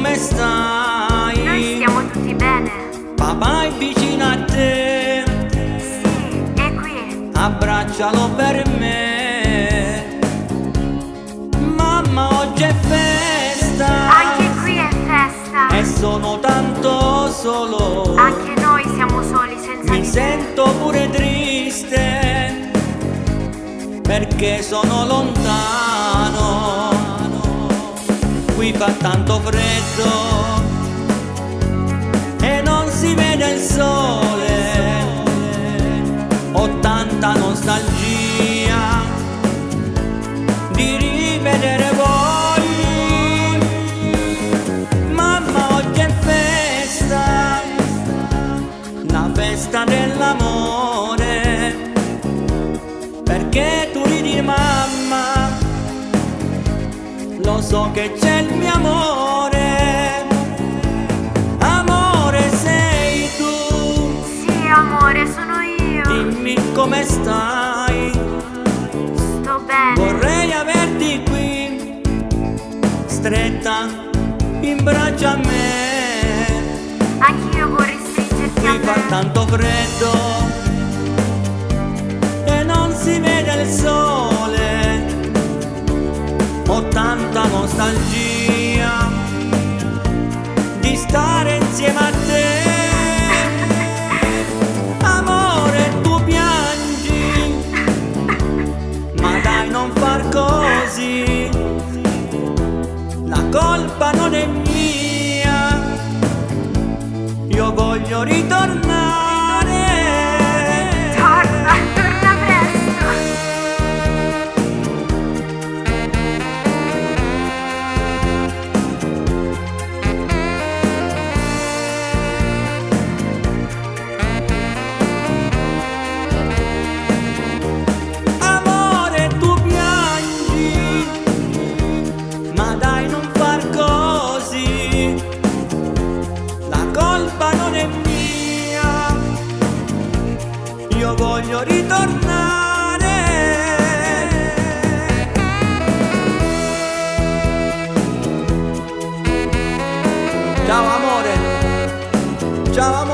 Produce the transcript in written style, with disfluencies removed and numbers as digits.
come stai? Noi stiamo tutti bene. Papà è vicino a te, Sì, è qui. abbraccialo per me. Mamma, oggi è festa. Anche qui è festa. E sono tanto solo. Anche noi siamo soli senza Mi di te. sento pure triste, perché sono lontano. Qui fa tanto freddo e non si vede il sole. Ho tanta nostalgia di rivedere voi. Mamma, oggi è festa, la festa dell'amore, perché tu ridi mamma, lo so che c'è il mio amore. Amore sei tu, Sì, amore, sono io. dimmi come stai. Sto bene. Vorrei averti qui, stretta in braccio a me. Anch'io vorrei stringerti a Qui fa me. tanto freddo e non si vede il sole. Ho tanta nostalgia di stare insieme a te. Amore, tu piangi, ma dai, non far così. La colpa non è mia, io voglio ritornare. Torna, torna presto. Amore, tu piangi, ma dai, non far così. La colpa non è mia, io voglio ritornare. Ciao amore, ciao amore.